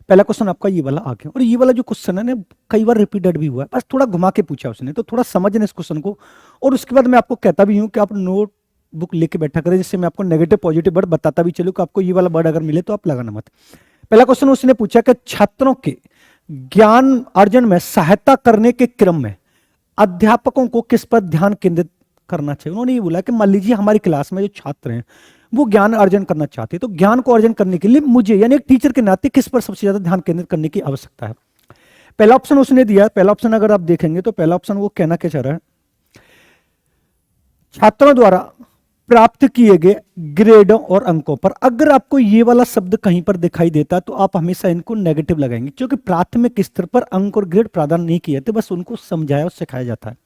पहला क्वेश्चन आपका ये वाला आ गया, और ये वाला जो क्वेश्चन है ना कई बार रिपीटेड भी हुआ है, बस थोड़ा घुमा के पूछा उसने, तो थोड़ा समझना इस क्वेश्चन को। और उसके बाद मैं आपको कहता भी हूँ कि आप नोट बुक लेके बैठा करें, जिससे मैं आपको नेगेटिव पॉजिटिव वर्ड बताता भी चलूँ कि आपको ये वाला वर्ड अगर मिले तो आप लगाना मत। पहला क्वेश्चन उसने पूछा कि छात्रों के ज्ञान अर्जन में सहायता करने के क्रम में अध्यापकों को किस पर ध्यान केंद्रित करना चाहिए। उन्होंने ये बोला कि मान लीजिए हमारी क्लास में जो छात्र हैं वो ज्ञान अर्जन करना चाहते हैं, तो ज्ञान को अर्जन करने के लिए मुझे यानी एक टीचर के नाते किस पर सबसे ज्यादा ध्यान केंद्रित करने की आवश्यकता है। पहला ऑप्शन उसने दिया, पहला ऑप्शन अगर आप देखेंगे तो पहला ऑप्शन वो कहना क्या चाह रहा है, छात्रों द्वारा प्राप्त किए गए ग्रेडों और अंकों पर। अगर आपको ये वाला शब्द कहीं पर दिखाई देता तो आप हमेशा इनको नेगेटिव लगाएंगे, क्योंकि प्राथमिक स्तर पर अंक और ग्रेड प्रदान नहीं किए जाते, बस उनको समझाया और सिखाया जाता है।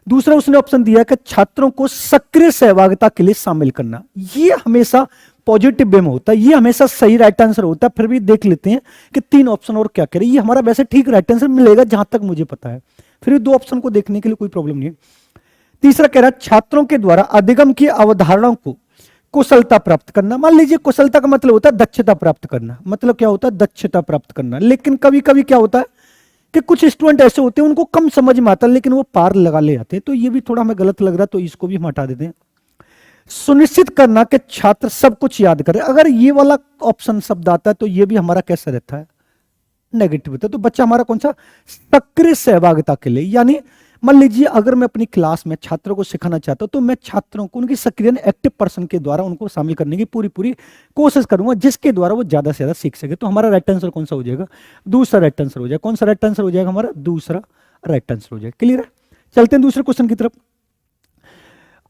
दूसरा उसने ऑप्शन दिया कि छात्रों को सक्रिय सहभागिता के लिए शामिल करना। ये हमेशा पॉजिटिव वे में होता है, ये हमेशा सही राइट आंसर होता है। फिर भी देख लेते हैं कि 3 ऑप्शन और क्या करें, ये हमारा वैसे ठीक राइट आंसर मिलेगा जहां तक मुझे पता है, फिर भी 2 ऑप्शन को देखने के लिए कोई प्रॉब्लम नहीं है। तीसरा कह रहा है छात्रों के द्वारा अधिगम की अवधारणाओं को कुशलता प्राप्त करना। मान लीजिए कुशलता का मतलब होता है दक्षता प्राप्त करना, मतलब क्या होता है दक्षता प्राप्त करना। लेकिन कभी कभी क्या होता है कि कुछ स्टूडेंट ऐसे होते हैं उनको कम समझ में आता है लेकिन वो पार लगा ले जाते हैं, तो ये भी थोड़ा हमें गलत लग रहा है, तो इसको भी हम हटा देते हैं। सुनिश्चित करना कि छात्र सब कुछ याद करे। अगर ये वाला ऑप्शन शब्द आता है तो ये भी हमारा कैसा रहता है, नेगेटिव होता है। तो बच्चा हमारा कौन सा, सक्रिय सहभागिता के लिए, यानी मान लीजिए अगर मैं अपनी क्लास में छात्रों को सिखाना चाहता हूं तो मैं छात्रों को उनकी सक्रिय एक्टिव पर्सन के द्वारा उनको शामिल करने की पूरी पूरी कोशिश करूंगा, जिसके द्वारा वो ज्यादा से ज्यादा सीख सके। तो हमारा राइट आंसर कौन सा हो जाएगा, दूसरा राइट आंसर हो जाएगा। कौन सा राइट आंसर हो जाएगा हमारा, दूसरा राइट आंसर हो जाएगा। क्लियर है, चलते हैं दूसरे क्वेश्चन की तरफ।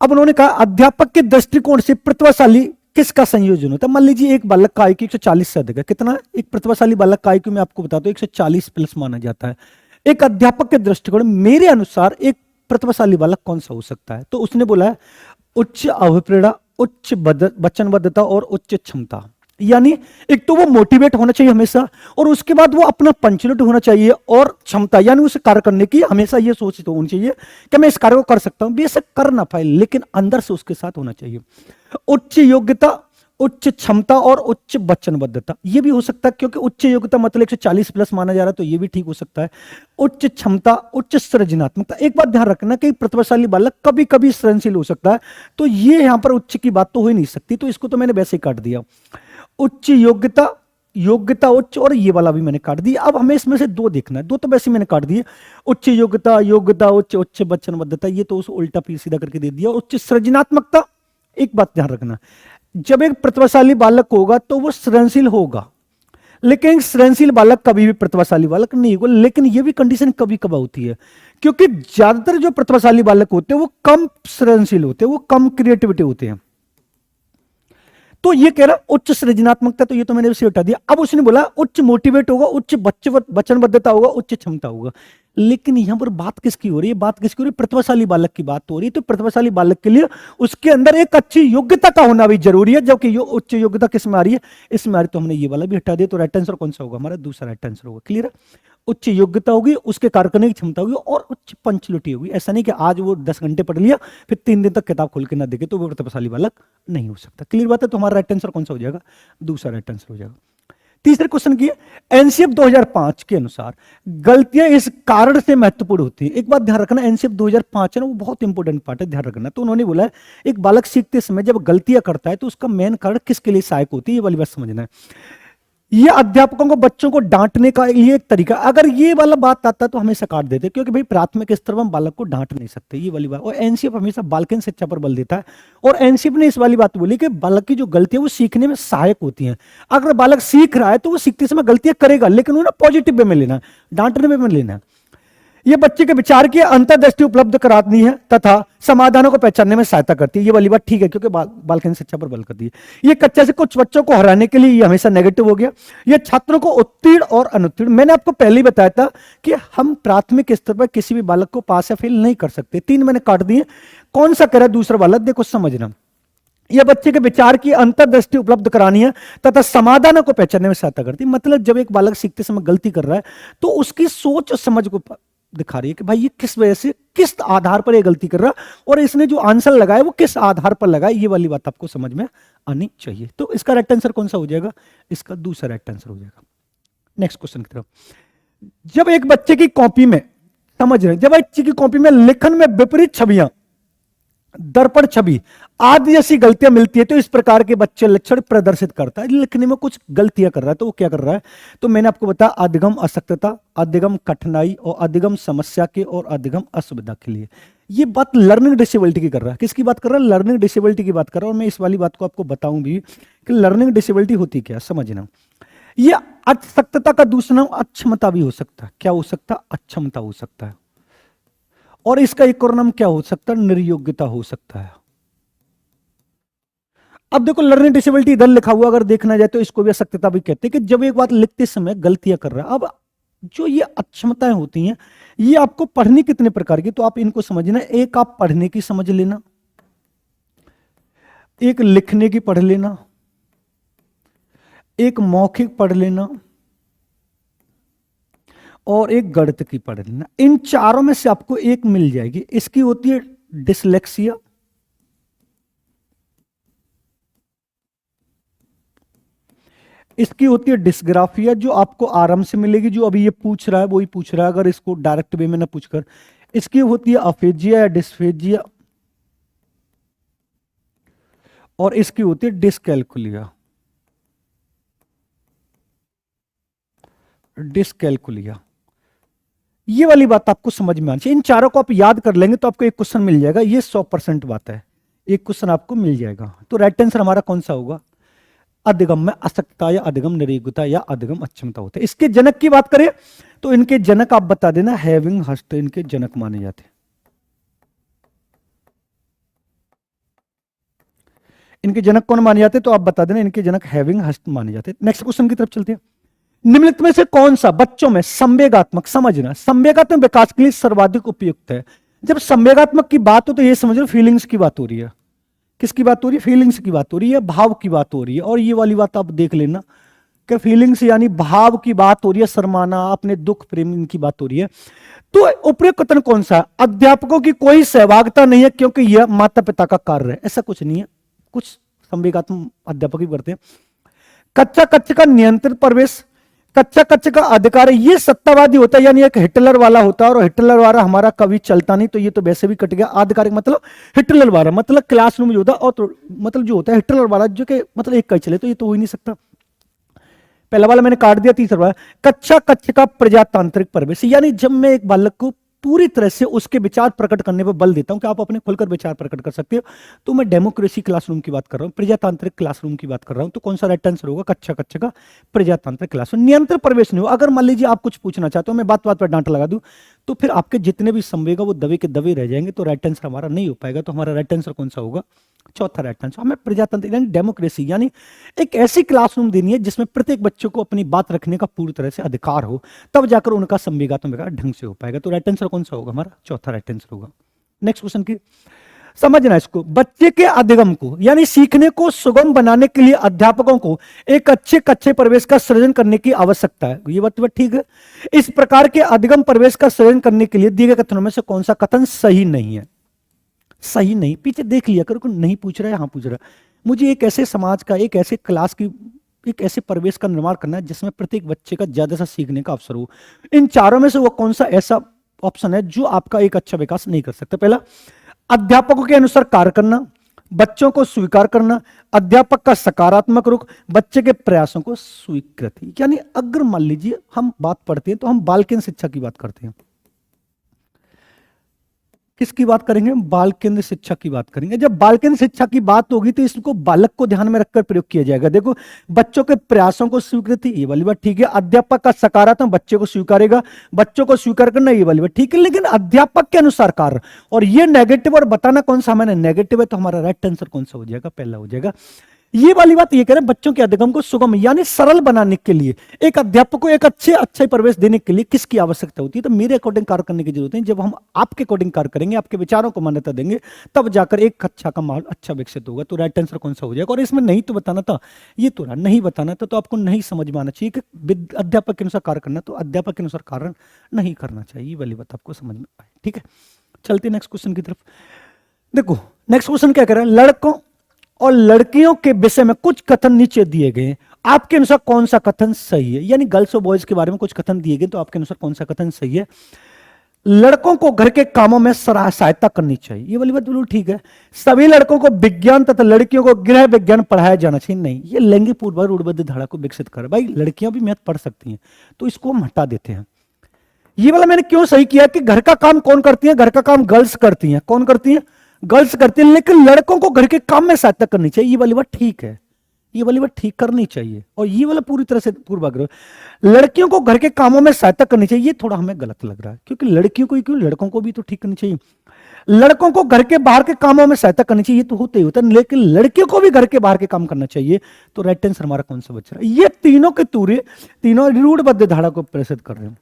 अब उन्होंने कहा अध्यापक के दृष्टिकोण से प्रतिभाशाली किसका संयोजन होता है। मान लीजिए एक बालक का आईक्यू 140 से अधिक है, कितना, एक प्रतिभाशाली बालक का आईक्यू मैं आपको बताता हूं 140 प्लस माना जाता है। एक अध्यापक के दृष्टिकोण मेरे अनुसार एक प्रतिभाशाली बालक कौन सा हो सकता है, तो उसने बोला है उच्च अभिप्रेरणा, उच्च वचनबद्धता और उच्च क्षमता। यानी एक तो वो मोटिवेट होना चाहिए हमेशा, और उसके बाद वो अपना पंचुअलिटी होना चाहिए, और क्षमता यानी उसे कार्य करने की हमेशा ये सोच तो होनी चाहिए कि मैं इस कार्य को कर सकता हूं, बेशक कर ना पाए लेकिन अंदर से उसके साथ होना चाहिए। उच्च योग्यता, उच्च क्षमता और उच्च वचनबद्धता, ये भी हो सकता है, क्योंकि उच्च योग्यता मतलब 140 प्लस माना जा रहा है, तो ये भी ठीक हो सकता है। उच्च क्षमता, उच्च सृजनात्मकता। एक बात ध्यान रखना कि प्रतिभाशाली बालक कभी कभी सृजनशील हो सकता है, तो ये यहां पर उच्च की बात तो हो ही नहीं सकती, तो इसको तो मैंने वैसे ही काट दिया। उच्च योग्यता, योग्यता उच्च, और ये वाला भी मैंने काट दिया। अब हमें इसमें से 2 देखना है, 2 तो वैसे मैंने काट दिए। उच्च योग्यता, योग्यता उच्च, उच्च वचनबद्धता, ये तो उस उल्टा सीधा करके दे दिया। उच्च सृजनात्मकता, एक बात ध्यान रखना, जब एक प्रतिभाशाली बालक होगा तो वो सृजनशील होगा, लेकिन सृजनशील बालक कभी भी प्रतिभाशाली बालक नहीं होगा। लेकिन ये भी कंडीशन कभी कभी होती है, क्योंकि ज्यादातर जो प्रतिभाशाली बालक होते हैं वो कम सृजनशील होते हैं, वो कम क्रिएटिविटी होते हैं। तो ये कह रहा उच्च सृजनात्मकता, तो ये तो मैंने उसे हटा दिया। अब उसने बोला उच्च मोटिवेट होगा, उच्च वचनबद्धता होगा, उच्च क्षमता होगा। लेकिन यहां पर बात किसकी हो रही है, बात किसकी हो रही है, प्रतिभाशाली बालक की बात हो रही है। तो प्रतिभाशाली बालक के लिए उसके अंदर एक अच्छी योग्यता का होना भी जरूरी है, जबकि उच्च योग्यता किस में आ रही है, इसमें आ रही है। तो हमने ये वाला भी हटा दिया, तो राइट आंसर कौन सा होगा हमारा, दूसरा राइट आंसर होगा। क्लियर है, उच्च योग्यता होगी, उसके कार्य करने की क्षमता होगी, और उच्च पंचुअलिटी होगी। ऐसा नहीं कि आज वो 10 घंटे पढ़ लिया फिर 3 दिन तक किताब खोल के ना देखे तो वो प्रतिभाशाली बालक नहीं हो सकता। क्लियर बात है, तो हमारा राइट आंसर कौन सा हो जाएगा, दूसरा राइट आंसर हो जाएगा। तीसरे क्वेश्चन की एनसीएफ 2005 के अनुसार गलतियां इस कारण से महत्वपूर्ण होती है। एक बात ध्यान रखना, एनसीएफ 2005 है ना, वो बहुत इंपॉर्टेंट पार्ट है, ध्यान रखना। तो उन्होंने बोला है एक बालक सीखते समय जब गलतियां करता है तो उसका मेन कारण किसके लिए सहायक होती है, ये वाली बात समझना है। ये अध्यापकों को बच्चों को डांटने का ये एक तरीका, अगर ये वाला बात आता है तो हमेशा काट देते, क्योंकि भाई प्राथमिक स्तर पर हम बालक को डांट नहीं सकते, ये वाली बात। और एनसीएफ हमेशा बालकन शिक्षा पर बल देता है, और एनसीएफ ने इस वाली बात बोली कि बालक की जो गलतियां वो सीखने में सहायक होती हैं। अगर बालक सीख रहा है तो वो सीखते समय गलतियां करेगा, लेकिन उन्हें पॉजिटिव वे में लेना, डांटने वे में लेना। ये बच्चे के विचार की अंतर्दृष्टि उपलब्ध कराती है तथा समाधानों को पहचानने में सहायता करती है, ये वाली बात ठीक है, क्योंकि बालकन शिक्षा पर बल करती है। ये कच्चे से कुछ बच्चों को हराने के लिए ये हमेशा नेगेटिव हो गया। ये छात्रों को उत्तीर्ण और अनुत्तीर्ण, मैंने आपको पहले ही बताया था कि हम प्राथमिक स्तर पर किसी भी बालक को पास या फेल नहीं कर सकते। 3 मैंने काट दिए। कौन सा कह रहा है दूसरा बालक, देखो समझना, यह बच्चे के विचार की अंतर्दृष्टि उपलब्ध करानी है तथा समाधानों को पहचानने में सहायता करती है। मतलब जब एक बालक सीखते समय गलती कर रहा है तो उसकी सोच और समझ को दिखा रही है कि भाई ये किस वजह से, किस आधार पर ये गलती कर रहा है, और इसने जो आंसर लगाया वो किस आधार पर लगाया, ये वाली बात आपको समझ में आनी चाहिए। तो इसका राइट आंसर कौन सा हो जाएगा, इसका दूसरा राइट आंसर हो जाएगा। नेक्स्ट क्वेश्चन की तरफ। जब एक बच्चे की कॉपी में, समझ रहे हैं, जब बच्चे की कॉपी में लिखन में विपरीत छवियां, दर्पण छवि आदि जैसी गलतियां मिलती है तो इस प्रकार के बच्चे लक्षण प्रदर्शित करता है। लिखने में कुछ गलतियां कर रहा है तो वो क्या कर रहा है, तो मैंने आपको बताया अधिगम अशक्तता, अधिगम कठिनाई और अधिगम समस्या के और अधिगम असुविधा के लिए। ये बात लर्निंग डिसेबिलिटी की कर रहा है। किसकी बात कर रहा है, लर्निंग डिसेबिलिटी की बात कर रहा है। और मैं इस वाली बात को आपको बताऊं भी कि लर्निंग डिसेबिलिटी होती क्या, समझना। ये अशक्तता का दूसरा नाम अक्षमता भी हो सकता है। क्या हो सकता है, अक्षमता हो सकता है। और इसका एक और नाम क्या हो सकता है, निर्योग्यता हो सकता है। अब देखो लर्निंग डिसेबिलिटी इधर लिखा हुआ अगर देखना जाए तो इसको भी अशक्तता भी कहते हैं, कि जब एक बात लिखते समय गलतियां कर रहा है। अब जो ये अक्षमताएं होती हैं ये आपको पढ़नी कितने प्रकार की, तो आप इनको समझना। एक आप पढ़ने की समझ लेना, एक लिखने की पढ़ लेना, एक मौखिक पढ़ लेना और एक गणित की पढ़ लेना। इन चारों में से आपको एक मिल जाएगी। इसकी होती है डिसलेक्सिया, इसकी होती है डिस्ग्राफिया जो आपको आराम से मिलेगी, जो अभी ये पूछ रहा है वही पूछ रहा है अगर इसको डायरेक्ट वे में ना पूछकर। इसकी होती है अफेजिया या डिस्फेजिया और इसकी होती है डिस्कैलकुलिया। डिस्कैलकुलिया ये वाली बात आपको समझ में आनी चाहिए। इन चारों को आप याद कर लेंगे तो आपको एक क्वेश्चन मिल जाएगा। ये 100% बात है, एक क्वेश्चन आपको मिल जाएगा। तो राइट आंसर हमारा कौन सा होगा, अधिगम में अशक्तता या अधिगम निर्योग्यता या अधिगम अक्षमता होता है। इसके जनक की बात करें तो इनके जनक आप बता देना, हैविंग हस्ट इनके जनक माने जाते हैं। इनके जनक कौन माने जाते हैं तो आप बता देना, इनके जनक हैविंग हस्ट माने जाते हैं। नेक्स्ट क्वेश्चन की तरफ चलते हैं। निम्नलिखित में से कौन सा बच्चों में संवेगात्मक, समझना, संवेगात्मक विकास के लिए सर्वाधिक उपयुक्त है। जब संवेगात्मक की बात हो तो ये समझ लो फीलिंग्स की बात हो रही है। किसकी बात हो रही है, फीलिंग्स की बात हो रही है, भाव की बात हो रही है। और ये वाली बात आप देख लेना कि फीलिंग्स यानी भाव की बात हो रही है, शर्माना, अपने दुख प्रेम इनकी बात हो रही है। तो उपयुक्त कथन कौन सा है, अध्यापकों की कोई सहभागिता नहीं है क्योंकि यह माता पिता का कार्य है। ऐसा कुछ नहीं है, कुछ संवेगात्मक अध्यापक भी करते हैं। कच्चा कच्चे का नियंत्रित प्रवेश, कच्चा कच्चे का अधिकार, ये सत्तावादी होता है, यानी एक हिटलर वाला होता है। और हिटलर वाला हमारा कभी चलता नहीं, तो ये तो वैसे भी कट गया। आधिकारिक मतलब हिटलर वाला मतलब क्लासरूम जो होता है, और तो मतलब जो होता है हिटलर वाला जो कि मतलब एक कहीं चले, तो ये तो हो ही नहीं सकता। पहला वाला मैंने काट दिया, तीसरा वाला कच्चा कच्चे का प्रजातांत्रिक प्रवेश, यानी जब मैं एक बालक को पूरी तरह से उसके विचार प्रकट करने पर बल देता हूं कि आप अपने खुलकर विचार प्रकट कर सकते हो, तो मैं डेमोक्रेसी क्लासरूम की बात कर रहा हूं, प्रजातांत्रिक क्लासरूम की बात कर रहा हूं। तो कौन सा राइट आंसर होगा, कच्चा कच्चे का प्रजातांत्रिक क्लासरूम। नियंत्रण प्रवेश नहीं हो। अगर मान लीजिए आप कुछ पूछना चाहते हो, मैं बात बात पर डांट लगा दूं, तो फिर आपके जितने भी संवेग वो दबे के दबे रह जाएंगे, तो राइट आंसर हमारा नहीं हो पाएगा। तो हमारा राइट आंसर कौन सा होगा, चौथा राइट आंसर। हमें प्रजातंत्र यानी डेमोक्रेसी, यानी एक ऐसी क्लासरूम देनी है जिसमें प्रत्येक बच्चे को अपनी बात रखने का पूरी तरह से अधिकार हो, तब जाकर उनका संवेगात्मक विकास ढंग से हो पाएगा। तो राइट आंसर कौन सा होगा, हमारा चौथा राइट आंसर होगा। नेक्स्ट क्वेश्चन की समझना, इसको बच्चे के अधिगम को यानी सीखने को सुगम बनाने के लिए अध्यापकों को एक अच्छे कच्चे परिवेश का सृजन करने की आवश्यकता है। ये बात ठीक है। इस प्रकार के अधिगम परिवेश का सृजन करने के लिए दिए गए कथनों में से कौन सा कथन सही नहीं है, सही नहीं। पीछे देख लिया करो, नहीं पूछ रहा है, हाँ पूछ रहा है। मुझे एक ऐसे समाज का, एक ऐसे क्लास की, एक ऐसे परिवेश का निर्माण करना है जिसमें प्रत्येक बच्चे का ज्यादा से सीखने का अवसर हो। इन चारों में से वो कौन सा ऐसा ऑप्शन है जो आपका एक अच्छा विकास नहीं कर सकता। पहला, अध्यापकों के अनुसार कार्य करना, बच्चों को स्वीकार करना, अध्यापक का सकारात्मक रुख, बच्चे के प्रयासों को स्वीकृति। यानी अगर मान लीजिए हम बात पढ़ते हैं तो हम बाल केंद्र शिक्षा की बात करते हैं। किसकी बात करेंगे, बाल केंद्र शिक्षा की बात करेंगे। जब बाल केंद्र शिक्षा की बात होगी तो इसको बालक को ध्यान में रखकर प्रयोग किया जाएगा। देखो, बच्चों के प्रयासों को स्वीकृति, ये वाली बात ठीक है। अध्यापक का सकारात्मक, बच्चे को स्वीकारेगा, बच्चों को स्वीकार करना, ये वाली बात ठीक है। लेकिन अध्यापक के अनुसार कार्य, और ये नेगेटिव, और बताना कौन सा मैंने नेगेटिव है, तो हमारा राइट आंसर कौन सा हो जाएगा, पहला हो जाएगा। ये वाली बात ये कह रहे हैं, बच्चों के अधिगम को सुगम यानी सरल बनाने के लिए एक अध्यापक को एक अच्छे परिवेश देने के लिए किसकी आवश्यकता होती है, तो मेरे अकॉर्डिंग कार्य करने की जरूरत है। जब हम आपके अकॉर्डिंग कार्य करेंगे, आपके विचारों को मान्यता देंगे, तब जाकर एक कक्षा का माहौल अच्छा विकसित होगा। तो राइट आंसर कौन सा हो जाएगा। और इसमें नहीं तो बताना था, ये तो नहीं बताना था, तो आपको नहीं समझ में आना चाहिए कि अध्यापक के अनुसार कार्य करना, तो अध्यापक के अनुसार कार्य नहीं करना चाहिए। ये वाली बात आपको समझ में आए, ठीक है। चलते नेक्स्ट क्वेश्चन की तरफ। देखो नेक्स्ट क्वेश्चन क्या कह रहा है, लड़कों और लड़कियों के विषय में कुछ कथन नीचे दिए गए हैं, आपके अनुसार कौन सा कथन सही है, यानी गर्ल्स और बॉयज के बारे में कुछ कथन दिए गए, तो आपके अनुसार कौन सा कथन सही है। लड़कों को घर के कामों में सहायता करनी चाहिए, ये वाली बात बिल्कुल ठीक है। सभी लड़कों को विज्ञान तथा लड़कियों को गृह विज्ञान पढ़ाया जाना चाहिए, नहीं, ये लैंगिक पूर्व रूढ़िबद्ध धारा को विकसित कर, भाई लड़कियां भी मैथ पढ़ सकती हैं, तो इसको हम हटा देते हैं। ये वाला मैंने क्यों सही किया कि घर का काम कौन करती है, घर का काम गर्ल्स करती हैं, कौन करती है, गर्ल्स करती है, लेकिन लड़कों को घर के काम में सहायता करनी चाहिए, ये वाली बात ठीक है, ये वाली बात ठीक करनी चाहिए। और ये वाला पूरी तरह से पूर्वाग्रह, लड़कियों को घर के कामों में सहायता करनी चाहिए, ये थोड़ा हमें गलत लग रहा है, क्योंकि लड़कियों को ही क्यों, लड़कों को भी तो ठीक करनी चाहिए। लड़कों को घर के बाहर के कामों में सहायता करनी चाहिए, ये तो होते ही होता है, लेकिन लड़कियों को भी घर के बाहर के काम करना चाहिए, तो राइट आंसर हमारा कौन सा बच रहा है। ये तीनों के तूरे तीनों रूढ़िबद्ध धारा को प्रेषित कर रहे हैं,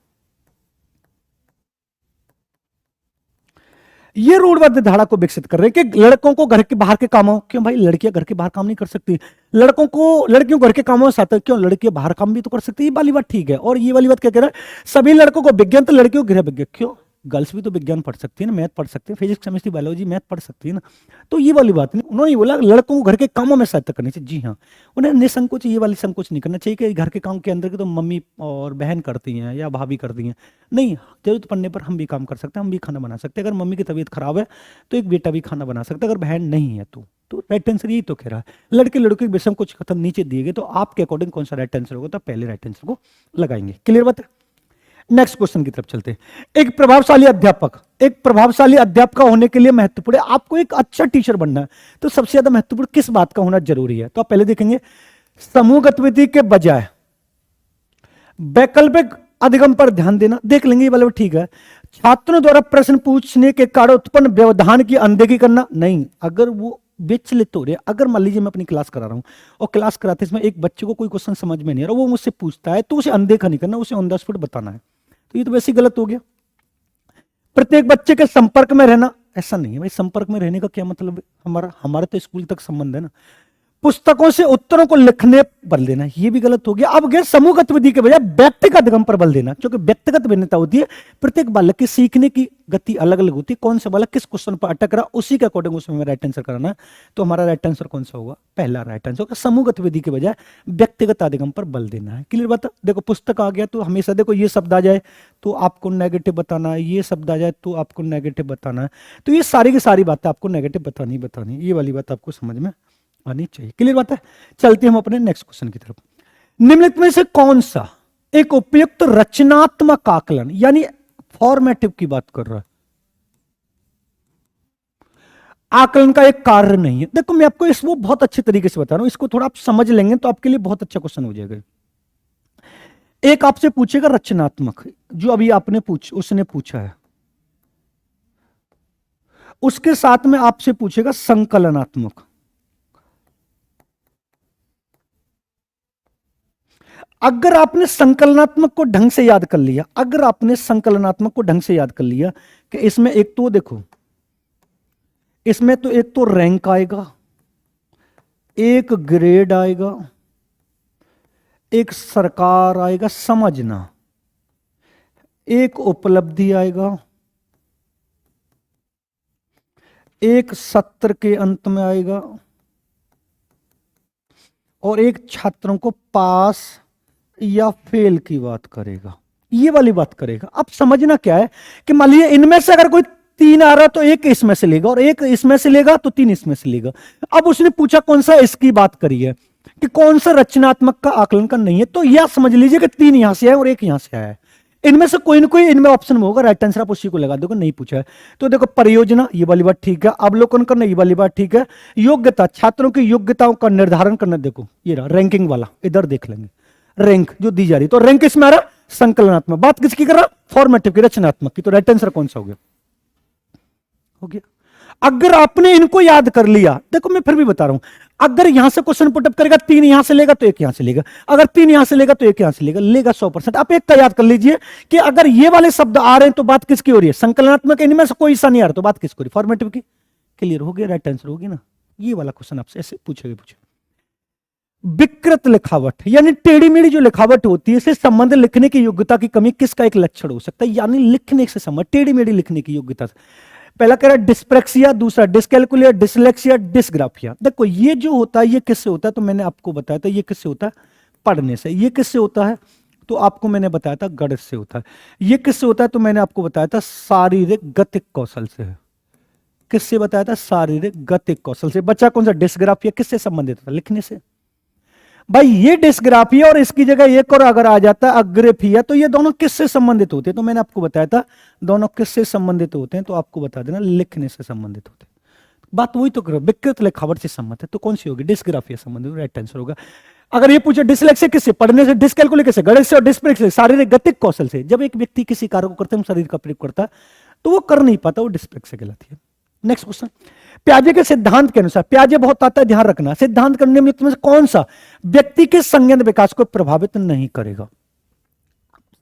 ये रूढ़िबद्ध धारा को विकसित कर रहे हैं कि लड़कों को घर के बाहर के कामों, क्यों भाई लड़कियां घर के बाहर काम नहीं कर सकती, लड़कियों घर के कामों से आता, क्यों लड़कियां बाहर काम भी तो कर सकती है, ये वाली बात ठीक है। और ये वाली बात क्या कह रहा है, सभी लड़कों को विज्ञान तो लड़कियों को गृह विज्ञान, क्यों गर्ल्स भी तो विज्ञान पढ़ सकती है ना, मैथ पढ़ सकती है, फिजिक्स केमिस्ट्री बायोलॉजी मैथ पढ़ सकती है ना, तो ये वाली बात नहीं। उन्होंने बोला लड़कों को घर के कामों में सहायता करनी चाहिए, जी हाँ, उन्हें निसंकोच ये वाली संकोच नहीं करना चाहिए कि घर के काम के अंदर के तो मम्मी और बहन करती हैं या भाभी करती हैं, नहीं, जरूरत पड़ने पर हम भी काम कर सकते हैं, हम भी खाना बना सकते हैं। अगर मम्मी की तबीयत खराब है तो एक बेटा भी खाना बना सकता है, अगर बहन नहीं है तो राइट आंसर यही तो कह रहा है। लड़के लड़के के विषय में कुछ कथन नीचे दिए गए, तो आपके अकॉर्डिंग कौन सा राइट आंसर होगा, तो पहले राइट आंसर को लगाएंगे। क्लियर बात है। नेक्स्ट क्वेश्चन की तरफ चलते हैं। एक प्रभावशाली अध्यापक होने के लिए महत्वपूर्ण है, आपको एक अच्छा टीचर बनना है, तो सबसे ज्यादा महत्वपूर्ण किस बात का होना जरूरी है, तो आप पहले देखेंगे समूह गतिविधि के बजाय वैकल्पिक अधिगम पर ध्यान देना, देख लेंगे ये वाला ठीक है। छात्रों द्वारा प्रश्न पूछने के कारण उत्पन्न व्यवधान की अनदेखी करना, नहीं, अगर वो विचलित हो रहे, अगर मान लीजिए मैं अपनी क्लास करा रहा हूं और क्लास कराते इसमें एक बच्चे को कोई क्वेश्चन समझ में नहीं आ रहा, वो मुझसे पूछता है, तो उसे अनदेखा नहीं करना, उसे ऑन द स्पॉट बताना है, तो ये तो वैसे ही गलत हो गया। प्रत्येक बच्चे के संपर्क में रहना, ऐसा नहीं है भाई, संपर्क में रहने का क्या मतलब है, हमारा तो स्कूल तक संबंध है ना। पुस्तकों से उत्तरों को लिखने पर देना, ये भी गलत हो गया। अब गया समूह गतिविधि के बजाय व्यक्तिगत अधिगम पर बल देना, क्योंकि व्यक्तिगत भिन्नता होती है, प्रत्येक बालक की सीखने की गति अलग अलग होती है, कौन सा बालक किस क्वेश्चन पर अटक रहा उसी के अकॉर्डिंग उसमें राइट आंसर कराना है, तो हमारा राइट आंसर कौन सा होगा, पहला राइट आंसर होगा, समूह गतिविधि के बजाय व्यक्तिगत अधिगम पर बल देना है। क्लियर बात। देखो पुस्तक आ गया तो हमेशा देखो ये शब्द आ जाए तो आपको नेगेटिव बताना है, ये शब्द आ जाए तो आपको नेगेटिव बताना है, तो ये सारी की सारी बातें आपको नेगेटिव बतानी, ये वाली बात आपको समझ में आनी चाहिए। क्लियर बात है। चलते हम अपने नेक्स्ट क्वेश्चन की तरफ। निम्नलिखित में से कौन सा एक उपयुक्त रचनात्मक आकलन, यानी फॉर्मेटिव की बात कर रहा है, आकलन का एक कार्य नहीं है। देखो मैं आपको इसको बहुत अच्छे तरीके से बता रहा हूं, इसको थोड़ा आप समझ लेंगे तो आपके लिए बहुत अच्छा क्वेश्चन हो जाएगा। एक आपसे पूछेगा रचनात्मक, जो अभी आपने उसने पूछा है, उसके साथ में आपसे पूछेगा संकलनात्मक। अगर आपने संकलनात्मक को ढंग से याद कर लिया, कि इसमें एक तो देखो, इसमें तो एक तो रैंक आएगा, एक ग्रेड आएगा, एक सरकार आएगा, समझना, एक उपलब्धि आएगा, एक सत्र के अंत में आएगा, और एक छात्रों को पास या फेल की बात करेगा, ये वाली बात करेगा। अब समझना क्या है कि मान लीजिए इनमें से अगर कोई 3 आ रहा तो एक इसमें से लेगा, और एक इसमें से लेगा तो 3 इसमें से लेगा। अब उसने पूछा कौन सा इसकी बात करी है कि कौन सा रचनात्मक का आकलन का नहीं है, तो यह समझ लीजिए कि 3 यहां से आए और एक यहां से आया है, इनमें से कोई ना कोई इनमें ऑप्शन में होगा, राइट आंसर आप उसी को लगा दोगे, नहीं पूछा है तो देखो परियोजना, ये वाली बात ठीक है, अवलोकन करना, ये वाली बात ठीक है, योग्यता, छात्रों की योग्यताओं का निर्धारण करना, देखो ये रहा रैंकिंग वाला, इधर देख लेंगे रैंक जो दी जा रही, तो रैंक इसमें आ रहा संकलनात्मक, बात किसकी कर रहा, फॉर्मेटिव की, रचनात्मक की, तो राइट आंसर कौन सा हो गया। अगर आपने इनको याद कर लिया, देखो मैं फिर भी बता रहा हूं, अगर यहां से क्वेश्चन पुटअप करेगा 3 यहां से लेगा तो एक यहां से लेगा, अगर 3 यहां से लेगा तो एक यहां से लेगा 100%। आप एक का याद कर लीजिए कि अगर ये वाले शब्द आ रहे हैं तो बात किसकी हो रही है, संकलनात्मक, इनमें से कोई सा नहीं आ रहा तो बात किसकी हो रही है, फॉर्मेटिव की। क्लियर हो गया, राइट आंसर होगी ना। ये वाला क्वेश्चन आपसे ऐसे पूछेगा। विकृत लिखावट, यानी टेढ़ी मेढ़ी जो लिखावट होती है, इससे संबंध लिखने की योग्यता की कमी किसका एक लक्षण हो सकता है, यानी लिखने से संबंध, टेढ़ी मेढ़ी लिखने की योग्यता। पहला कह रहा है डिस्प्रेक्सिया, दूसरा डिस्कैलकुलिया, डिसलेक्सिया, डिसग्राफिया। देखो ये जो होता है ये किससे होता है, तो मैंने आपको बताया था ये किससे होता है, पढ़ने से। ये किससे होता है? तो आपको मैंने बताया था गणित से होता है। ये किससे होता है? तो मैंने आपको बताया था शारीरिक गतिक कौशल से है। किससे बताया था? शारीरिक गतिक कौशल से। बच्चा कौन सा? डिस्ग्राफिया। किससे संबंधित था? लिखने से। भाई ये डिस्ग्राफिया और इसकी जगह एक और अगर आ जाता है अग्रेफिया, तो ये दोनों किससे संबंधित होते हैं? तो मैंने आपको बताया था दोनों किससे संबंधित होते हैं, तो आपको बता देना लिखने से संबंधित होते हैं। बात वही तो करो, विकृत लिखावट से संबंधित है, तो कौन सी होगी? डिस्ग्राफिया संबंधित, राइट आंसर होगा। अगर ये पूछे डिसलेक्सिया किससे? पढ़ने से, डिसकैलकुलिया से, गणित से और डिस्प्लेक्सिया से, शारीरिक गतिक कौशल से। जब एक व्यक्ति किसी कार्य को करते हैं शरीर का प्रयोग करता है तो वो कर नहीं पाता, वो डिस्प्लेक्सिया कहलाती है। नेक्स्ट क्वेश्चन, प्याजे के सिद्धांत के अनुसार, प्याजे बहुत आता है ध्यान रखना, सिद्धांत करने में तुम्हें कौन सा व्यक्ति के संज्ञान विकास को प्रभावित नहीं करेगा?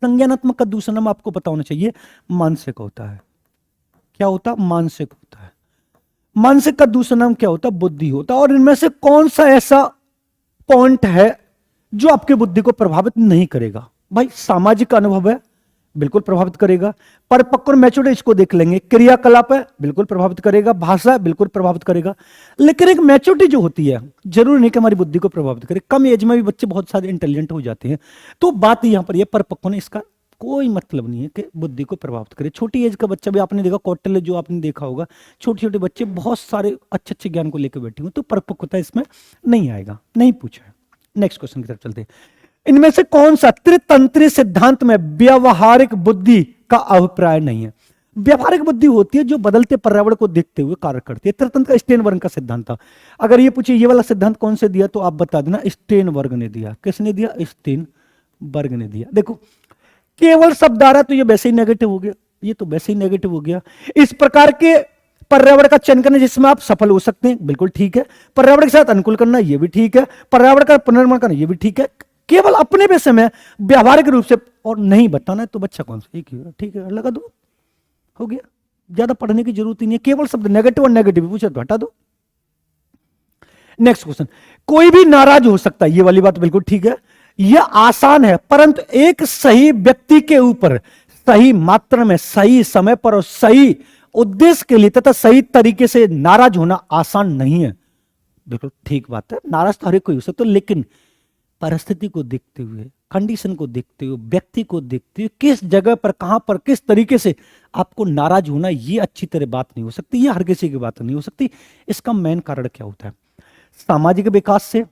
संज्ञानात्मक का दूसरा नाम आपको पता होना चाहिए, मानसिक होता है। क्या होता है? मानसिक होता है। मानसिक का दूसरा नाम क्या होता है? बुद्धि होता है। और इनमें से कौन सा ऐसा पॉइंट है जो आपकी बुद्धि को प्रभावित नहीं करेगा? भाई सामाजिक अनुभव है, बिल्कुल प्रभावित करेगा। परिपक्व और मैच्योरिटी, इसको देख लेंगे। क्रियाकलाप है, बिल्कुल प्रभावित करेगा। भाषा, बिल्कुल प्रभावित करेगा। लेकिन एक मैच्योरिटी जो होती है, जरूरी नहीं कि हमारी बुद्धि को प्रभावित करे। कम एज में भी बच्चे बहुत सारे इंटेलिजेंट हो जाते हैं। तो बात यहां पर यह परिपक्व ने, इसका कोई मतलब नहीं है कि बुद्धि को प्रभावित करे। छोटी एज का बच्चा भी आपने देखा, कौटिल्य जो आपने देखा होगा, छोटे छोटे बच्चे बहुत सारे अच्छे अच्छे ज्ञान को लेकर बैठे हुए, तो परिपक्वता इसमें नहीं आएगा, नहीं पूछा है। नेक्स्ट क्वेश्चन की तरफ चलते हैं। इनमें से कौन सा त्रितंत्री सिद्धांत में व्यवहारिक बुद्धि का अभिप्राय नहीं है? व्यवहारिक बुद्धि होती है जो बदलते पर्यावरण को देखते हुए कार्य करती है। त्रितंत्र का स्टेनबर्ग का सिद्धांत था। अगर ये पूछे ये वाला सिद्धांत कौन से दिया, तो आप बता देना स्टेनबर्ग ने दिया। किसने दिया? स्टेनबर्ग ने दिया। देखो, केवल शब्द आ रहा तो ये वैसे ही नेगेटिव हो गया, ये तो वैसे ही नेगेटिव हो गया। इस प्रकार के पर्यावरण का चयन करना जिसमें आप सफल हो सकते हैं, बिल्कुल ठीक है। पर्यावरण के साथ अनुकूल करना, ये भी ठीक है। पर्यावरण का पुनर्निर्माण करना, ये भी ठीक है। केवल अपने विषय में व्यावहारिक रूप से और नहीं बताना है, तो बच्चा कौन सा? एक ही, ठीक है, लगा दो, हो गया। ज्यादा पढ़ने की जरूरत ही नहीं है। केवल शब्द नेगेटिव और नेगेटिव पूछे तो हटा दो। नेक्स्ट क्वेश्चन, कोई भी नाराज हो सकता है, ये वाली बात बिल्कुल ठीक है, यह आसान है, परंतु एक सही व्यक्ति के ऊपर सही मात्रा में, सही समय पर और सही उद्देश्य के लिए तथा सही तरीके से नाराज होना आसान नहीं है। बिल्कुल ठीक बात है, नाराज तो हर एक कोई हो सकता है, लेकिन परिस्थिति को देखते हुए, कंडीशन को देखते हुए, व्यक्ति को देखते हुए, किस जगह पर, कहां पर, किस तरीके से आपको नाराज होना, ये अच्छी तरह बात नहीं हो सकती, ये हर किसी की बात नहीं हो सकती। इसका मेन कारण क्या होता है? सामाजिक विकास से,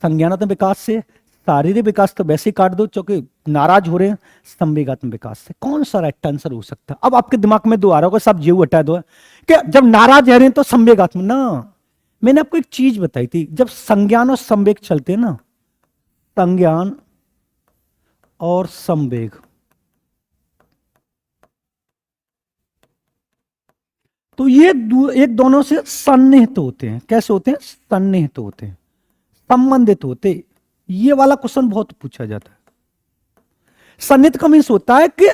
संज्ञानात्मक विकास से, शारीरिक विकास तो वैसे ही काट दो क्योंकि नाराज हो रहे हैं, संवेगात्मक विकास से। कौन सा राइट आंसर हो सकता है? अब आपके दिमाग में दो आ रहा होगा, सब जीव हटा दो कि जब नाराज रह रहे हैं तो संवेगात्मक ना। मैंने आपको एक चीज बताई थी, जब संज्ञान और संवेग चलते हैं ना, संज्ञान और संवेग, तो ये एक दोनों से सन्निहित होते हैं। कैसे होते हैं? सन्निहित होते हैं, संबंधित होते। ये वाला क्वेश्चन बहुत पूछा जाता है। सन्निहित का मीन्स होता है कि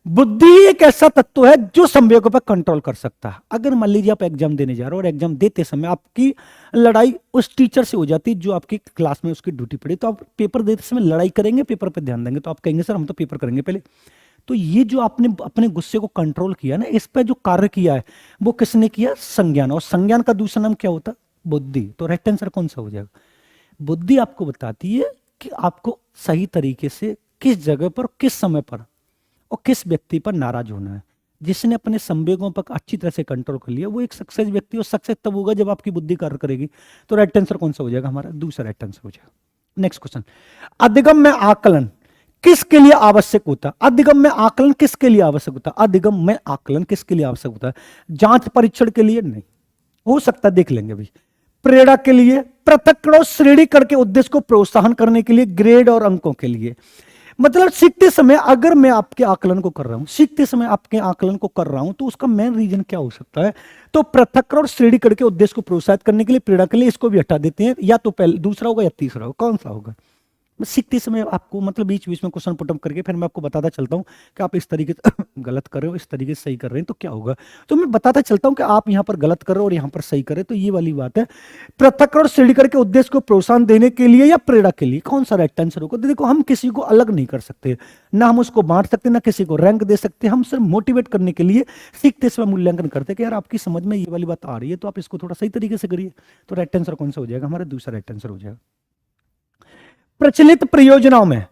बुद्धि एक ऐसा तत्व है जो संवेगों पर कंट्रोल कर सकता है। अगर मान लीजिए आप एग्जाम देने जा रहे हो और एग्जाम देते समय आपकी लड़ाई उस टीचर से हो जाती है जो आपकी क्लास में उसकी ड्यूटी पड़ी, तो आप पेपर देते समय लड़ाई करेंगे, पेपर पे ध्यान देंगे, तो आप कहेंगे सर हम तो पेपर करेंगे पहले। तो ये जो आपने अपने गुस्से को कंट्रोल किया ना, इस पर जो कार्य किया है वो किसने किया? संज्ञान। और संज्ञान का दूसरा नाम क्या होता है? बुद्धि। तो राइट आंसर कौन सा हो जाएगा? बुद्धि आपको बताती है कि आपको सही तरीके से किस जगह पर, किस समय पर और किस व्यक्ति पर नाराज होना है। जिसने अपने संवेगों पर अच्छी तरह से कंट्रोल कर लिया वो एक सक्सेस व्यक्ति, और सक्सेस तब होगा जब आपकी बुद्धि कार्य करेगी। तो राइट आंसर कौन सा हो जाएगा? हमारा दूसरा राइट आंसर हो जाएगा। नेक्स्ट क्वेश्चन, अधिगम में आकलन किसके लिए आवश्यक होता है? अधिगम में आकलन किसके लिए आवश्यक होता है? अधिगम में आकलन किसके लिए आवश्यक होता है? जांच परीक्षण के लिए नहीं, हो सकता है देख लेंगे अभी। प्रेरणा के लिए, पृथक्करण और श्रेणी करके उद्देश्य को प्रोत्साहन करने के लिए, ग्रेड और अंकों के लिए। मतलब सीखते समय अगर मैं आपके आकलन को कर रहा हूं, सीखते समय आपके आकलन को कर रहा हूं, तो उसका मेन रीजन क्या हो सकता है? तो पृथक्करण और श्रेणी करके उद्देश्य को प्रोत्साहित करने के लिए, प्रेरणा के लिए, इसको भी हटा देते हैं। या तो पहले दूसरा होगा या तीसरा होगा, कौन सा होगा? सीखते समय आपको मतलब बीच बीच में क्वेश्चन पुटअप करके फिर मैं आपको बताता चलता हूं कि आप इस तरीके से गलत कर रहे हो, इस तरीके से सही कर रहे हैं, तो क्या होगा। तो मैं बताता चलता हूं कि आप यहां पर गलत कर रहे हो और यहां पर सही कर रहे हो। तो ये वाली बात है, पृथक्करण और श्रेणी करके उद्देश्य को प्रोत्साहन देने के लिए या प्रेरणा के लिए, कौन सा राइट आंसर होगा? तो देखो, हम किसी को अलग नहीं कर सकते, ना हम उसको बांट सकते, ना किसी को रैंक दे सकते। हम सिर्फ मोटिवेट करने के लिए सीखते समय मूल्यांकन करते कि यार आपकी समझ में ये वाली बात आ रही है तो आप इसको थोड़ा सही तरीके से करिए। तो राइट आंसर कौन सा हो जाएगा? हमारा दूसरा राइट आंसर हो जाएगा। प्रचलित परियोजनाओं में,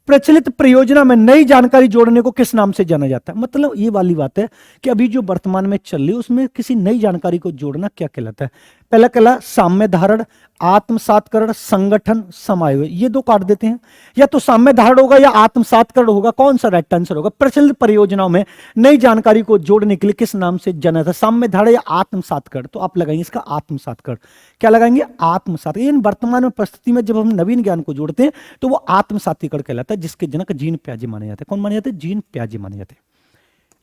प्रचलित परियोजना में नई जानकारी जोड़ने को किस नाम से जाना जाता है? मतलब ये वाली बात है कि अभी जो वर्तमान में चल रही है उसमें किसी नई जानकारी को जोड़ना क्या कहलाता है? पहला कहला साम्य धारण, आत्मसातकरण, संगठन, समायोजन। ये दो काट देते हैं, या तो साम्य धारण होगा या आत्मसातकरण होगा। कौन सा राइट आंसर होगा? प्रचलित परियोजनाओं में नई जानकारी को जोड़ने के लिए किस नाम से जाना था? साम्य धारण या आत्मसातकरण? तो आप लगाएंगे इसका आत्मसातकरण। क्या लगाएंगे? आत्मसात। वर्तमान में परिस्थिति में जब हम नवीन ज्ञान को जोड़ते हैं तो वो आत्मसातीकरण कहलाता है, जिसके जनक जीन प्याजे माने जाते हैं। कौन माने जाते हैं? जीन प्याजे माने जाते हैं।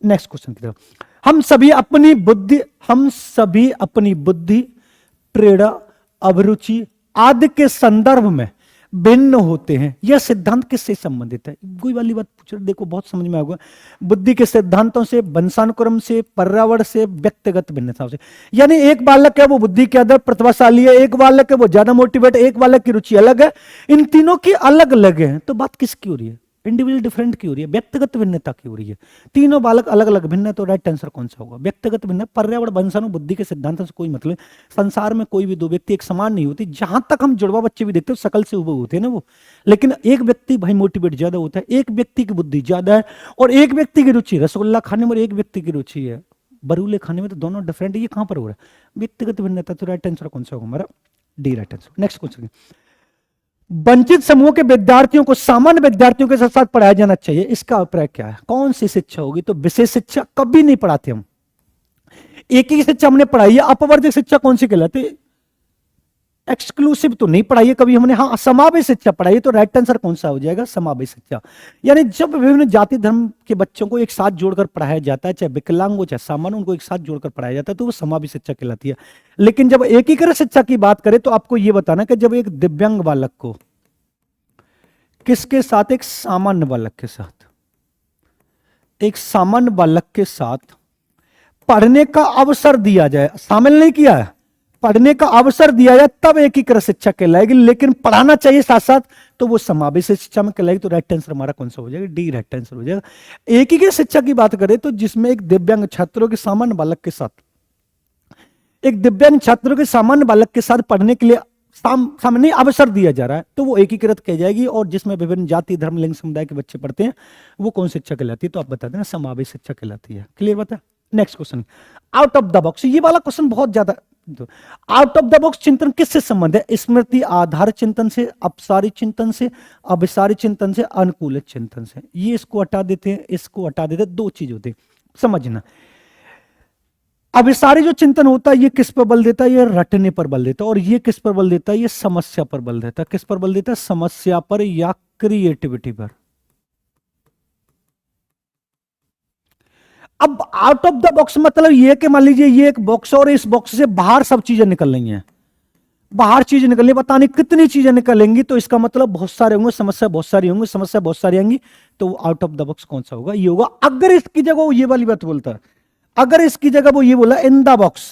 नेक्स्ट क्वेश्चन की तरफ। हम सभी अपनी बुद्धि, प्रेरणा, अभिरुचि आदि के संदर्भ में भिन्न होते हैं। यह सिद्धांत किससे संबंधित है? कोई वाली बात पूछ रहे, देखो बहुत समझ में आएगा। बुद्धि के सिद्धांतों से, वंशानुक्रम से, पर्यावरण से, व्यक्तिगत भिन्नताओं से। यानी एक बालक है वो बुद्धि के अंदर प्रतिभाशाली है, एक बालक है वो ज्यादा मोटिवेट, एक बालक की रुचि अलग है, इन तीनों की अलग अलग है। तो बात किसकी हो रही है? इंडिविजुअल डिफरेंट की हो रही है, व्यक्तिगत भिन्नता की हो रही है। तीनों बालक अलग अलग भिन्न है, तो राइट आंसर कौन सा होगा? व्यक्तिगत भिन्न। पर्यावरण, वंशाणु, बुद्धि के सिद्धांतों से कोई मतलब। संसार में कोई भी दो व्यक्ति एक समान नहीं होती। जहां तक हम जुड़वा बच्चे भी देखते हो शकल से हुबहू होते हैं ना वो, लेकिन एक व्यक्ति भाई मोटिवेट ज्यादा होता है, एक व्यक्ति की बुद्धि ज्यादा है, और एक व्यक्ति की रुचि रसगुल्ला खाने में, एक व्यक्ति की रुचि है बरूले खाने में, तो दोनों डिफरेंट। ये कहां पर हो रहा है? व्यक्तिगत भिन्नता। तो राइट आंसर कौन सा होगा हमारा? D right answer. Next question. वंचित समूह के विद्यार्थियों को सामान्य विद्यार्थियों के साथ साथ पढ़ाया जाना चाहिए, इसका अभिप्राय क्या है? कौन सी शिक्षा होगी? तो विशेष शिक्षा कभी नहीं पढ़ाते हम। एक ही शिक्षा हमने पढ़ाई है। अपवर्जक शिक्षा कौन सी कहलाती है? एक्सक्लूसिव तो नहीं पढ़ाई है कभी हमने। हाँ, समावेश शिक्षा पढ़ाई है। तो राइट आंसर कौन सा हो जाएगा? समावेश शिक्षा। यानी जब विभिन्न जाति धर्म के बच्चों को एक साथ जोड़कर पढ़ाया जाता है, चाहे विकलांग हो चाहे सामान्य, उनको एक साथ जोड़कर पढ़ाया जाता है, तो वो समावेश शिक्षा कहलाती है। लेकिन जब एकीकृत शिक्षा की बात करें तो आपको यह बताना कि जब एक दिव्यांग बालक को किसके साथ? एक सामान्य बालक के साथ, एक सामान्य बालक के साथ पढ़ने का अवसर दिया जाए, शामिल नहीं किया है, पढ़ने का अवसर दिया जाए, तब एकीकृत शिक्षा कहलाएगी। लेकिन पढ़ाना चाहिए साथ साथ, तो वो समावेश शिक्षा में कहलाएगी। तो राइट आंसर हमारा कौन सा हो जाएगा? डी राइट आंसर हो जाएगा। एकीकृत शिक्षा की बात करें तो जिसमें एक दिव्यांग छात्रों के सामान्य बालक के साथ, एक दिव्यांग छात्रों के सामान्य बालक के साथ पढ़ने के लिए सामने अवसर दिया जा रहा है, तो वो एकीकृत कह जाएगी। और जिसमें विभिन्न जाति धर्म लिंग समुदाय के बच्चे पढ़ते हैं, वो कौन शिक्षा कहलाती है? तो आप बता देना, समावेश शिक्षा कहलाती है। क्लियर बता? Next question, out of the box. ये वाला क्वेश्चन बहुत ज्यादा। आउट ऑफ द बॉक्स चिंतन किससे संबंध है? स्मृति आधार चिंतन से, अपसारी चिंतन से, अभिसारी चिंतन से, अनुकूलित चिंतन से। ये इसको हटा देते हैं, इसको हटा देते हैं। दो चीज होती है, समझना। अभिसारी जो चिंतन होता है ये किस पर बल देता है? ये रटने पर बल देता है। और ये किस पर बल देता है? ये समस्या पर बल देता है। किस पर बल देता है? समस्या पर या क्रिएटिविटी पर। अब आउट ऑफ द बॉक्स मतलब ये कि मान लीजिए ये एक बॉक्स और इस बॉक्स से बाहर सब चीजें निकल रही हैं, बाहर चीजें निकल रही, पता नहीं कितनी चीजें निकलेंगी, तो इसका मतलब बहुत सारे होंगे, समस्या बहुत सारी होंगी, समस्या बहुत सारी आएंगी। तो आउट ऑफ द बॉक्स कौन सा होगा? ये होगा। अगर इसकी जगह वो ये वाली बात बोलता है, अगर इसकी जगह वो ये बोला इन द बॉक्स,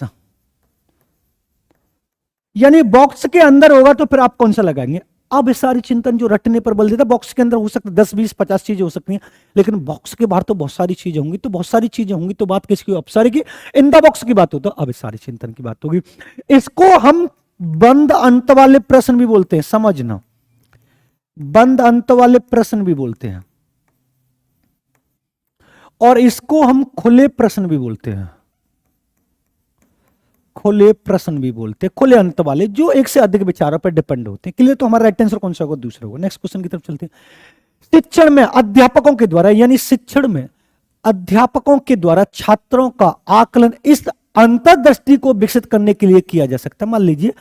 यानी बॉक्स के अंदर होगा, तो फिर आप कौन सा लगाएंगे? अब सारी चिंतन जो रटने पर बल देता है, बॉक्स के अंदर हो सकता है 10 20 50 चीजें हो सकती हैं, लेकिन बॉक्स के बाहर तो बहुत सारी चीजें होंगी। तो बहुत सारी चीजें होंगी तो बात किसकी? अपसारी की। इन द बॉक्स की बात हो तो अब सारी चिंतन की बात होगी। इसको हम बंद अंत वाले प्रश्न भी बोलते हैं, समझना। बंद अंत वाले प्रश्न भी बोलते हैं, और इसको हम खुले प्रश्न भी बोलते हैं। खुले प्रश्न भी बोलते हैं, खुले अंत वाले, जो एक से अधिक विचारों पर डिपेंड होते हैं। क्लियर? तो हमारा राइट आंसर कौन सा होगा? दूसरा होगा। नेक्स्ट क्वेश्चन की तरफ चलते हैं। शिक्षण में अध्यापकों के द्वारा, यानी शिक्षण में अध्यापकों के द्वारा छात्रों का आकलन इस अंतर्दृष्टि को विकसित करने के लिए किया जा सकता है। मान लीजिए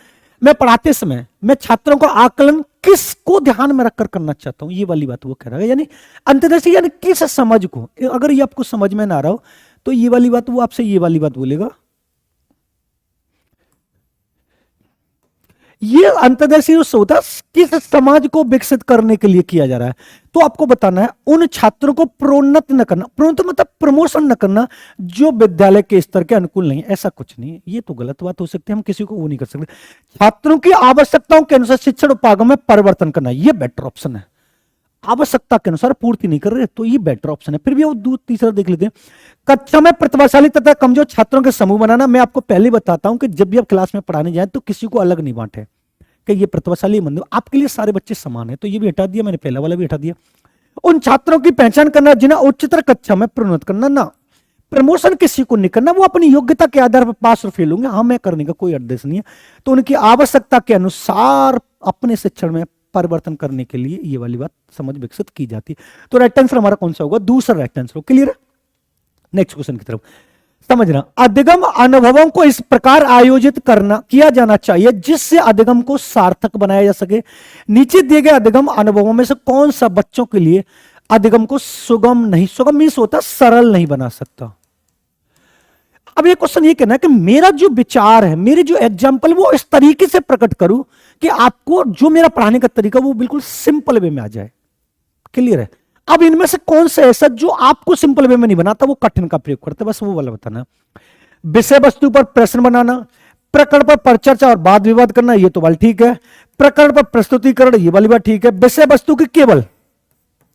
मैं पढ़ाते समय मैं छात्रों का आकलन किसको ध्यान में रखकर करना चाहता हूं, ये वाली बात वो कह रहा है। यानी अंतर्दृष्टि यानी किस समझ को, अगर ये आपको समझ में ना आ रहा हो तो ये वाली बात वो आपसे ये वाली बात बोलेगा। ये अंतर्दृष्टि उससे होता है किस समाज को विकसित करने के लिए किया जा रहा है। तो आपको बताना है उन छात्रों को प्रोन्नत न करना, प्रोन्नत मतलब प्रमोशन न करना, जो विद्यालय के स्तर के अनुकूल नहीं। ऐसा कुछ नहीं है, ये तो गलत बात हो सकती है, हम किसी को वो नहीं कर सकते। छात्रों की आवश्यकताओं के अनुसार शिक्षण उपागम में परिवर्तन करना, ये बेटर ऑप्शन है। आवश्यकता के अनुसार पूर्ति नहीं कर रहे तो ये बेटर ऑप्शन है। फिर भी वो तीसरा देख लेते हैं। कक्षा में प्रतिभाशाली तथा कमजोर छात्रों के समूह बनाना। मैं आपको पहले बताता हूं कि जब भी आप क्लास में पढ़ाने जाए तो किसी को अलग नहीं बांटे, कि ये प्रतिभाशाली बंधु, आपके लिए सारे बच्चे समान है, तो ये भी हटा दिया मैंने, पहला वाला भी हटा दिया। उन छात्रों की पहचान करना जिन्हें उच्चतर कक्षा में प्रोन्नत करना, ना प्रमोशन किसी को नहीं करना, वो अपनी योग्यता के आधार पर पास और फेल होंगे, हमें करने का कोई आदेश नहीं है। तो उनकी आवश्यकता के अनुसार अपने शिक्षण में परिवर्तन करने के लिए ये वाली बात समझ विकसित की जाती है। तो राइट आंसर हमारा कौन सा होगा? दूसरा राइट आंसर हो। क्लियर है? नेक्स्ट क्वेश्चन की तरफ समझना। अधिगम अनुभवों को इस प्रकार आयोजित किया जाना चाहिए जिससे अधिगम को सार्थक बनाया जा सके। नीचे दिए गए अधिगम अनुभवों में से कौन सा बच्चों के लिए अधिगम को सुगम नहीं, सुगम मीन्स होता सरल नहीं बना सकता। अब ये क्वेश्चन ये कहना है कि मेरा जो विचार है, मेरे जो एग्जाम्पल, वो इस तरीके से प्रकट करूं कि आपको जो मेरा पढ़ाने का तरीका वो बिल्कुल सिंपल वे में आ जाए। क्लियर है? अब इनमें से कौन सा ऐसा जो आपको सिंपल वे में नहीं बनाता, वो कठिन का प्रयोग करता है, बस वो वाला बताना। विषय वस्तु पर प्रश्न बनाना, प्रकरण पर परिचर्चा और वाद विवाद करना, ये तो वाला ठीक है। प्रकरण पर प्रस्तुतिकरण, ये वाली बात ठीक है। विषय वस्तु की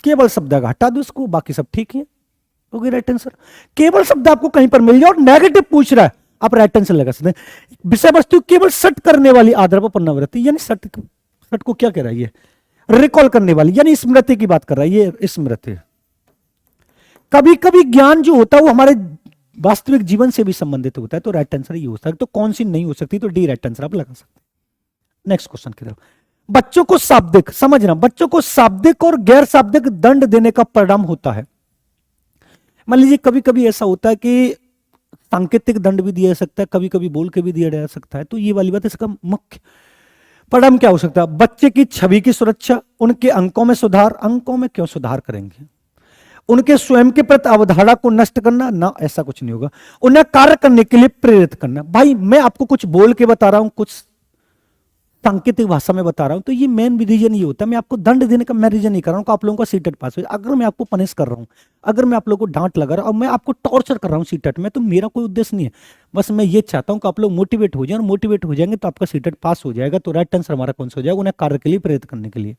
केवल शब्द हटा दो इसको, बाकी सब ठीक है, हो गया राइट आंसर। केवल शब्द आपको कहीं पर मिल जाए और नेगेटिव पूछ रहा है, आप राइट आंसर लगा सकते हैं। विषय वस्तु केवल सट करने वाली आधार पर पुनरावृत्ति, यानी सट को क्या कह रहा है? ये रिकॉल करने वाली, यानी स्मृति की बात कर रहा है, ये स्मृति। कभी कभी ज्ञान जो होता है वो हमारे वास्तविक जीवन से भी संबंधित होता है, तो राइट आंसर ये हो सकता है। तो कौन सी नहीं हो सकती? तो डी राइट आंसर आप लगा सकते हैं। नेक्स्ट क्वेश्चन की तरफ। बच्चों को शाब्दिक, समझना, बच्चों को शाब्दिक और गैर शाब्दिक दंड देने का परिणाम होता है। मान लीजिए कभी कभी ऐसा होता है कि सांकेतिक दंड भी दिया जा सकता है, कभी कभी बोल के भी दिया जा सकता है। तो ये वाली बात, इसका मुख्य परिणाम क्या हो सकता है? बच्चे की छवि की सुरक्षा, उनके अंकों में सुधार। अंकों में क्यों सुधार करेंगे? उनके स्वयं के प्रति अवधारणा को नष्ट करना, ना ऐसा कुछ नहीं होगा। उन्हें कार्य करने के लिए प्रेरित करना। भाई मैं आपको कुछ बोल के बता रहा हूं, कुछ सांकेतिक भाषा में बता रहा हूं, तो ये मेन रीजन ये होता है। मैं आपको दंड देने का मैं रीजन नहीं कर रहा हूं कि आप लोगों का सीटेट पास हो। अगर मैं आपको पनिश कर रहा हूं, अगर मैं आप लोगों को डांट लगा रहा हूं और मैं आपको टॉर्चर कर रहा हूं सीटेट में, तो मेरा कोई उद्देश्य नहीं है। बस मैं ये चाहता हूं कि आप लोग मोटिवेट हो जाए, और मोटिवेट हो जाएंगे तो आपका सीटेट पास हो जाएगा। तो राइट आंसर हमारा कौन सा हो जाएगा? उन्हें कार्य के लिए प्रेरित करने के लिए।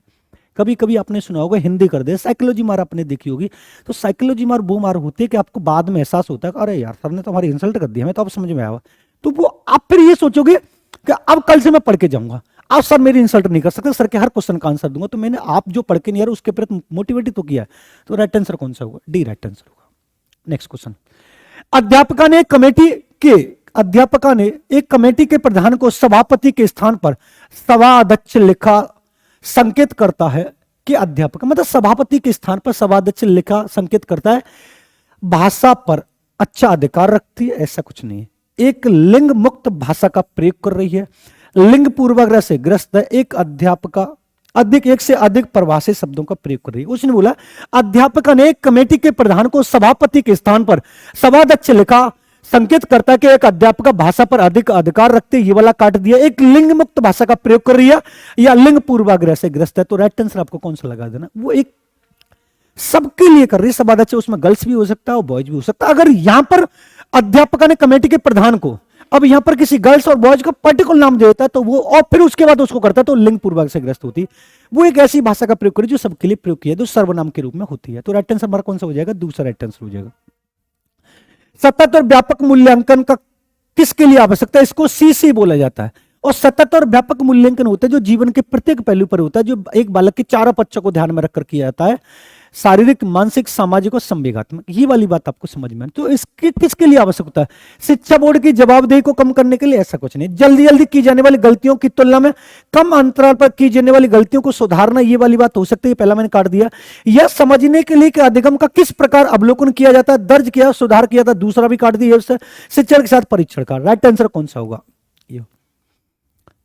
कभी कभी आपने सुना होगा हिंदी कर दे, साइकोलॉजी मार आपने देखी होगी। तो साइकोलॉजी मार वो मार होती है कि आपको बाद में एहसास होता है कि अरे यार सर ने तो हमारी इंसल्ट कर दी, हमें तो अब समझ में आया। तो वो आप फिर ये सोचोगे कि अब कल से मैं पढ़ के जाऊंगा, आप सर मेरी इंसल्ट नहीं कर सकते, सर के हर क्वेश्चन का आंसर दूंगा। तो मैंने आप जो पढ़ के नहीं आ रहा उसके प्रति मोटिवेट तो किया है। तो राइट आंसर कौन सा होगा? डी राइट आंसर होगा। Next question. अध्यापका ने एक कमेटी के प्रधान को सभापति के स्थान पर सभाध्यक्ष लिखा संकेत करता है कि अध्यापक, मतलब सभापति के स्थान पर सभाध्यक्ष लिखा संकेत करता है भाषा पर अच्छा अधिकार रखती है, ऐसा कुछ नहीं है। एक लिंग मुक्त भाषा का प्रयोग कर रही है, लिंग पूर्वाग्रह से ग्रस्त है, एक अध्यापका एक से अधिक परिभाषित शब्दों का प्रयोग कर रही है। उसने बोला अध्यापक ने एक कमेटी के प्रधान को सभापति के स्थान पर सभाध्यक्ष लिखा संकेत करता है कि एक अध्यापक भाषा पर अधिक अधिकार रखते, ये वाला काट दिया। एक लिंग मुक्त भाषा का प्रयोग कर रही है या लिंग पूर्वाग्रह से ग्रस्त है। तो राइट आंसर आपको कौन सा लगा देना? वो एक सबके लिए कर रही है सभाध्यक्ष, उसमें गर्ल्स भी हो सकता है और बॉयज भी हो सकता है। अगर यहां पर अध्यापक ने कमेटी के प्रधान को अब यहां पर किसी गर्ल्स और बॉयज का पर्टिकुलर नाम दे देता है तो वो, और फिर उसके बाद उसको करता है तो लिंग पूर्वाग्रह से ग्रस्त होती है। वो एक ऐसी भाषा का प्रयोग करी जो सबके लिए प्रयोग किया, जो सर्वनाम के रूप में होती है। तो राइट आंसर हमारा कौन सा हो जाएगा? दूसरा राइट आंसर हो जाएगा। सतत और व्यापक मूल्यांकन का किसके लिए आवश्यकता है? इसको सीसी बोला जाता है। और सतत और व्यापक मूल्यांकन होता है जो जीवन के प्रत्येक पहलू पर होता है, जो एक बालक के चारों पक्षों को ध्यान में रखकर किया जाता है, शारीरिक, मानसिक, सामाजिक और संवेगात्मक। ये वाली बात आपको समझ में। तो इसके किसके लिए आवश्यक होता है? शिक्षा बोर्ड की जवाबदेही को कम करने के लिए, ऐसा कुछ नहीं। जल्दी जल्दी की जाने वाली गलतियों की तुलना में कम अंतराल पर की जाने वाली गलतियों को सुधारना, ये वाली बात हो सकती है। पहला मैंने काट दिया। यह समझने के लिए कि अधिगम का किस प्रकार अवलोकन किया जाता है, दर्ज किया, सुधार किया था, दूसरा भी काट दिया। शिक्षण के साथ परीक्षण का राइट आंसर कौन सा होगा? ये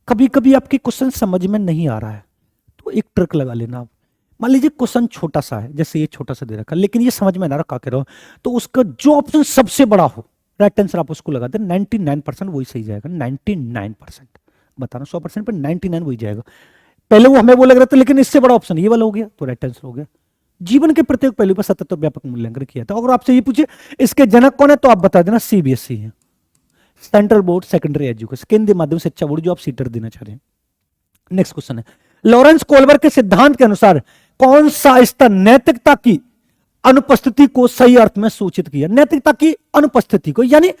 कभी कभी आपके क्वेश्चन समझ में नहीं आ रहा है तो एक ट्रिक लगा लेना आप। मान लीजिए क्वेश्चन छोटा सा है, जैसे ये छोटा सा दे रखा, लेकिन ये समझ में ना रखा कह रहा हो, तो उसका जो ऑप्शन सबसे बड़ा हो राइट आंसर आप उसको लगा दें। 99% वही सही जाएगा। 99% बताना, 100% पर 99 वही जाएगा। पहले वो हमें वो लग रहा था, लेकिन इससे बड़ा ऑप्शन ये वाला हो गया, तो राइट आंसर हो गया। जीवन के प्रत्येक पहलू पर सतत और व्यापक मूल्यांकन किया था। अगर आपसे ये पूछे इसके जनक कौन है तो आप बता देना सीबीएसई है, सेंट्रल बोर्ड सेकेंडरी एजुकेशन, केंद्रीय माध्यमिक शिक्षा बोर्ड, जो आप सीटर देना चाह रहे हैं। नेक्स्ट क्वेश्चन है, लॉरेंस कोल्बर के सिद्धांत के अनुसार कौन सा स्तर नैतिकता की अनुपस्थिति को सही अर्थ में सूचित किया? नैतिकता की अनुपस्थिति को, यानी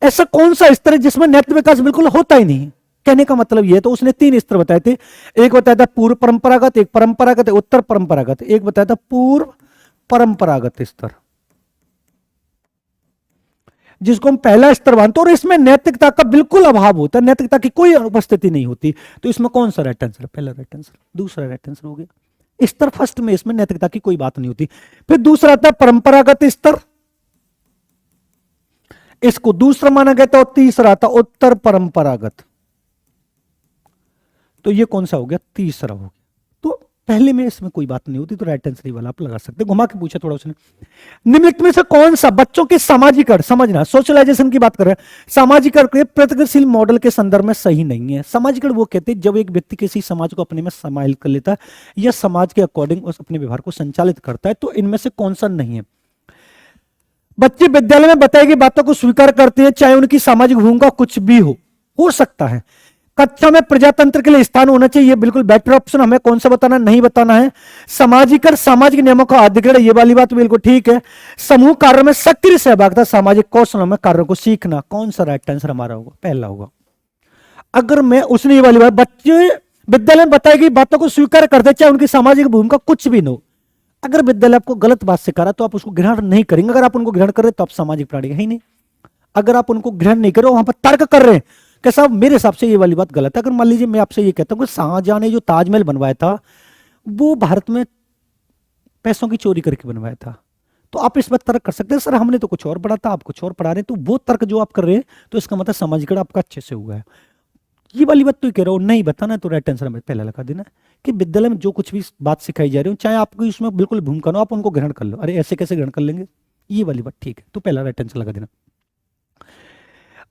ऐसा कौन सा स्तर है जिसमें नैतिक विकास बिल्कुल होता ही नहीं? कहने का मतलब यह, तो उसने 3 स्तर बताए थे। एक बताया था पूर्व परंपरागत, एक परंपरागत, उत्तर परंपरागत, एक बताया था पूर्व परंपरागत स्तर, जिसको हम पहला स्तर मानते हैं। और इसमें नैतिकता का बिल्कुल अभाव होता है, नैतिकता की कोई उपस्थिति नहीं होती। तो इसमें कौन सा राइट आंसर? पहला राइट आंसर। दूसरा राइट आंसर हो गया स्तर फर्स्ट में, इसमें नैतिकता की कोई बात नहीं होती। फिर दूसरा आता है परंपरागत स्तर, इसको दूसरा माना गया था। और तीसरा था उत्तर परंपरागत, तो ये कौन सा हो गया? तीसरा हो गया। तो पहले में इसमें कोई बात नहीं होती, तो राइट आंसर वाला आप लगा सकते हैं। घुमा के पूछा थोड़ा उसने, निम्नलिखित में से कौन सा बच्चों के सामाजिकरण, समझना सोशलाइजेशन की बात कर रहे हैं, सामाजिकरण के प्रतिक्रियाशील मॉडल के संदर्भ में सही नहीं है। सामाजिकरण वो कहते हैं जब एक व्यक्ति किसी समाज को अपने में समाहित कर लेता है या समाज के अकॉर्डिंग उस अपने व्यवहार को संचालित करता है। तो इनमें से कौन सा नहीं है? बच्चे विद्यालय में बताई गई बातों को स्वीकार करते हैं चाहे उनकी सामाजिक भूमिका कुछ भी हो सकता है। कक्षा में प्रजातंत्र के लिए स्थान होना चाहिए, बिल्कुल बेटर ऑप्शन। हमें कौन सा बताना, नहीं बताना है। सामाजिकरण सामाजिक नियमों का अधिग्रहण, ये वाली बात बिल्कुल ठीक है। समूह कार्य में सक्रिय सहभागिता, सामाजिक कौशलों में कार्यों को सीखना, कौन सा राइट आंसर हमारा होगा? पहला होगा। अगर मैं उसने ये वाली बात, बच्चे विद्यालय में बताई गई बातों को स्वीकार करते चाहे उनकी सामाजिक भूमिका कुछ भी न हो। अगर विद्यालय आपको गलत बात सिखा रहा तो आप उसको ग्रहण नहीं करेंगे। अगर आप उनको ग्रहण कर रहे तो आप सामाजिक प्राणी है ही नहीं। अगर आप उनको ग्रहण नहीं करो, वहां पर तर्क कर रहे हैं कि साहब मेरे हिसाब से ये वाली बात गलत है। अगर मान लीजिए मैं आपसे ये कहता हूं कि शाहजहां ने जो ताजमहल बनवाया था वो भारत में पैसों की चोरी करके बनवाया था, तो आप इस बात तर्क कर सकते हैं सर हमने तो कुछ और पढ़ा था, आप कुछ और पढ़ा रहे हैं। तो वो तर्क जो आप कर रहे हैं तो इसका मतलब सामाजिकरण आपका अच्छे से हुआ है। ये वाली बात तो कह रहा हूं नहीं बताना, तो राइट आंसर हमें पहला लगा देना कि विद्यालय में जो कुछ भी बात सिखाई जा रही हो चाहे आपको इसमें बिल्कुल भूमिका हो, आप उनको ग्रहण कर लो। अरे ऐसे कैसे ग्रहण कर लेंगे? ये वाली बात ठीक है, तो पहला राइट आंसर लगा देना।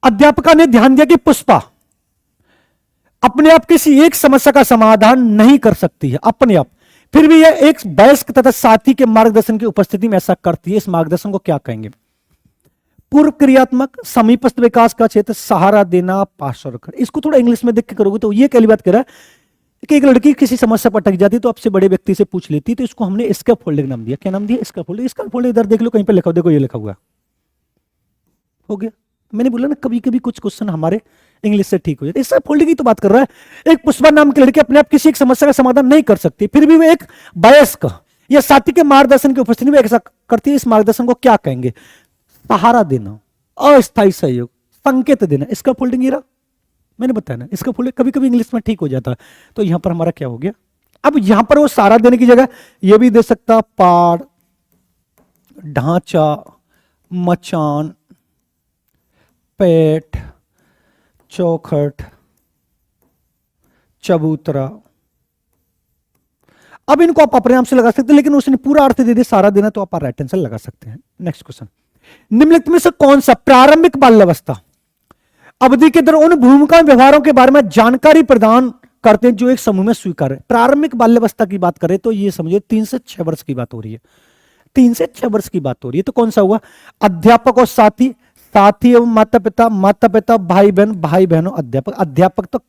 अध्यापिका ने ध्यान दिया कि पुष्पा अपने आप किसी एक समस्या का समाधान नहीं कर सकती है अपने आप, फिर भी यह एक वयस्क तथा साथी के मार्गदर्शन की उपस्थिति में ऐसा करती है। इस मार्गदर्शन को क्या कहेंगे? पूर्व क्रियात्मक, समीपस्थ विकास का क्षेत्र, सहारा देना, पार्श्व कर। इसको थोड़ा इंग्लिश में देख के करोगे तो ये क्या बात कह रहा है कि एक लड़की किसी समस्या पर अटक जाती तो आपसे बड़े व्यक्ति से पूछ लेती, तो इसको हमने स्कैफोल्डिंग नाम दिया। क्या नाम दिया? स्कैफोल्डिंग। स्कैफोल्डिंग इधर देख लो कहीं पे लिखा, देखो ये लिखा हुआ हो गया। मैंने बोला ना कभी कभी कुछ क्वेश्चन हमारे इंग्लिश से ठीक हो जाते। इससे फोल्डिंग की तो बात कर रहा है। एक पुष्पा नाम की लड़की अपने आप किसी एक समस्या का समाधान नहीं कर सकती, फिर भी वो एक वयस्क या साथी के मार्गदर्शन की उपस्थिति में ऐसा करती है। इस मार्गदर्शन को क्या कहेंगे? सहारा देना, अस्थायी सहयोग, संकेत देना। इसका फोल्डिंग ये रहा, मैंने बताया ना इसका फोल्डिंग कभी कभी इंग्लिश में ठीक हो जाता है। तो यहां पर हमारा क्या हो गया? अब यहां पर वो सहारा देने की जगह ये भी दे सकता, पाड़, ढांचा, मचान, पेट, चौखट, चबूतरा। अब इनको आप अपने नाम से लगा सकते हैं, लेकिन उसने पूरा अर्थ दे दिया सहारा देना, तो आप राइट आंसर लगा सकते हैं। नेक्स्ट क्वेश्चन, निम्नलिखित में से कौन सा प्रारंभिक बाल्यावस्था अवधि के दौरान उन भूमिका व्यवहारों के बारे में जानकारी प्रदान करते हैं जो एक समूह में स्वीकार है? प्रारंभिक बाल्यावस्था की बात करें तो ये समझिए 3 से 6 वर्ष की बात हो रही है। 3 से 6 वर्ष की बात हो रही है। तो कौन सा हुआ? अध्यापक और साथी, साथी एवं माता पिता, माता पिता भाई बहन, भाई बहनों अध्यापक। अध्यापक तो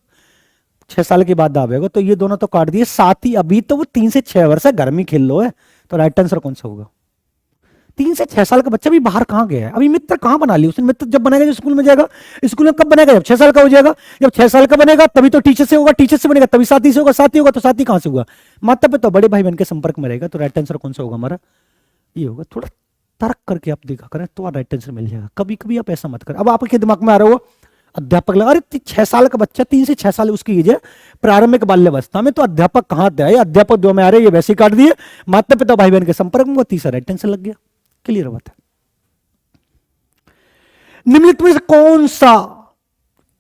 6 साल के बाद आवेगा, तो ये दोनों तो काट दिए। साथी अभी तो वो 3 से 6 वर्ष है, घर में खेल लो है। तो राइट आंसर कौन सा होगा? 3 से 6 साल का बच्चा भी बाहर कहां गया है? अभी मित्र कहां बना लिया उसने? मित्र जब बनेगा, जब स्कूल में जाएगा। स्कूल में कब बनेगा? जब 6 साल का हो जाएगा। जब 6 साल का बनेगा तभी तो टीचर से होगा, टीचर से बनेगा तभी साथी से होगा, साथी होगा तो साथी कहां से होगा? माता पिता बड़े भाई बहन के संपर्क में रहेगा। तो राइट आंसर कौन सा होगा हमारा? ये होगा। थोड़ा तर्क करके आप देखा करें तो राइट आंसर मिल जाएगा। कभी कभी आप ऐसा मत करें। अब आपके दिमाग में आ रहा हो अध्यापक लगा, अरे 6 साल का बच्चा, 3 से 6 साल उसकी एज है, प्रारंभिक बाल्यावस्था में, तो अध्यापक कहां है? अध्यापक दो में आ रहे, ये वैसे काट दिए। माता पिता भाई बहन के संपर्क में, वो तीसरा राइट आंसर लग गया। क्लियर बात है। निम्नलिखित में से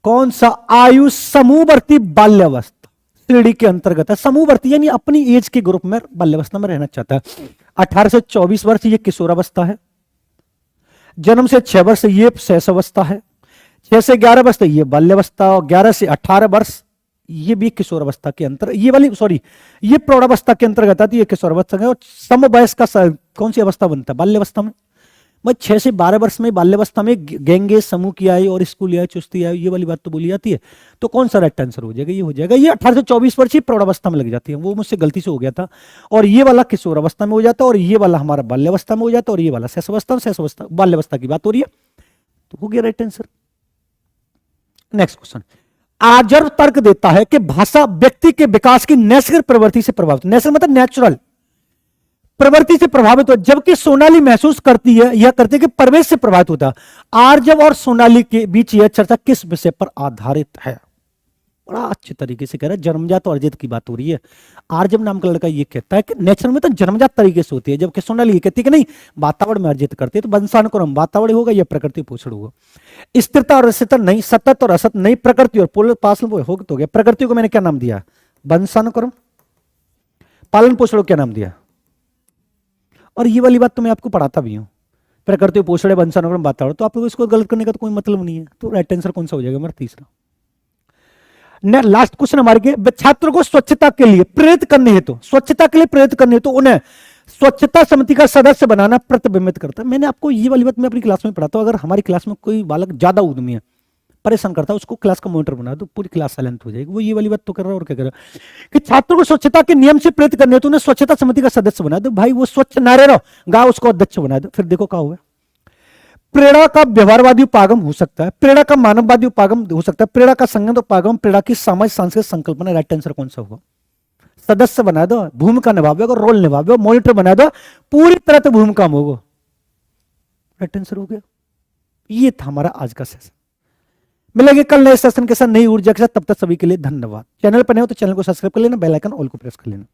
कौन सा आयु समूहवर्ती बाल्यावस्था श्रेणी के अंतर्गत है? समूहवर्ती यानी अपनी एज के ग्रुप में बाल्यावस्था में रहना चाहता है। 18 से 24 वर्ष ये किशोरावस्था है। जन्म से 6 वर्ष ये शैशवावस्था है। 6 से 11 वर्ष ये बाल्यावस्था, और 11 से 18 वर्ष ये भी किशोरावस्था के अंतर, ये वाली सॉरी ये प्रौढ़ावस्था के अंतर्गत आती है, किशोरावस्था है। और समवयस्क का कौन सी अवस्था बनता है बाल्यावस्था में? भाई 6 से 12 वर्ष में बाल्यावस्था में गैंगे समूह की आयु और स्कूल आयु, चुस्ती आयु, ये वाली बात तो बोली जाती है। तो कौन सा राइट आंसर हो जाएगा? ये हो जाएगा। ये 18 से 24 वर्ष ही प्रौढ़ावस्था में लग जाती है, वो मुझसे गलती से हो गया था। और ये वाला किशोरावस्था में हो जाता है, और ये वाला हमारा बाल्यावस्था में हो जाता है, और ये वाला शैशवावस्था बाल्यावस्था की बात हो रही है। तो हो गया राइट आंसर। नेक्स्ट क्वेश्चन, आजर तर्क देता है कि भाषा व्यक्ति के विकास की नैसर्गिक प्रवृत्ति से प्रभावित, नैसर्गिक मतलब नेचुरल प्रवृत्ति से प्रभावित हो, जबकि सोनाली महसूस करती है, यह करती है कि परिवेश से प्रभावित होता है। आर्जव और सोनाली के बीच यह चर्चा किस विषय पर आधारित है? बड़ा अच्छे तरीके से कह रहा है, जन्मजात और अर्जित की बात हो रही है। आर्जव नाम का लड़का ये कहता है कि नेचर में तो जन्मजात तरीके से होती है, जबकि सोनाली ये कहती है कि नहीं, वातावरण में अर्जित करती है। तो वंशानुक्रम वातावरण होगा या प्रकृति पोषण होगा? स्थिरता और अस्थिरता नहीं, सतत और असत नहीं, प्रकृति और पोलर पालन हो तो गया। प्रकृति को मैंने क्या नाम दिया? वंशानुक्रम। पालन पोषण को क्या नाम दिया? और ये वाली बात तो मैं आपको पढ़ाता भी हूं, प्रकृति पोषण वंशानुक्रम वातावरण। तो आप लोग इसको गलत करने का तो कोई मतलब नहीं है। तो राइट आंसर कौन सा हो जाएगा हमारा? तीसरा। लास्ट क्वेश्चन हमारे के, छात्रों को स्वच्छता के लिए प्रेरित करने हेतु, स्वच्छता के लिए प्रेरित करने हेतु उन्हें स्वच्छता समिति का सदस्य बनाना प्रतिबिंबित करता है। मैंने आपको ये वाली बात मैं अपनी क्लास में पढ़ाता हूं। अगर हमारी क्लास में कोई बालक ज्यादा उद्यमी है, परेशान करता है, उसको क्लास का मॉनिटर बना दो, पूरी क्लास साइलेंट हो जाएगी। वो ये वाली बात तो कर रहा है और क्या कर रहा है कि छात्रों को स्वच्छता के नियम से प्रेरित करने हेतु उन्हें स्वच्छता समिति का सदस्य बना दो। भाई वो स्वच्छ ना रहे, गाँव उसको अध्यक्ष बना दो। फिर देखो क्या हुआ। प्रेरणा का व्यवहारवादी उपागम हो सकता है, प्रेरणा का मानववादी उपागम हो सकता है, प्रेरणा का संगत उपागम, प्रेरणा की सामाजिक सांस्कृतिक संकल्पना। राइट आंसर कौन सा होगा? सदस्य बना दो, भूमिका निभावे, रोल निभावे, मॉनिटर बना दो, पूरी तरह से भूमिका में होगा। राइट आंसर हो गया। ये था हमारा आज का सेशन। मिलेंगे कल नए सेशन के साथ, नई ऊर्जा के साथ। तब तक सभी के लिए धन्यवाद। चैनल पर नहीं हो तो चैनल को सब्सक्राइब कर लेना, बेल आइकन ऑल को प्रेस कर लेना।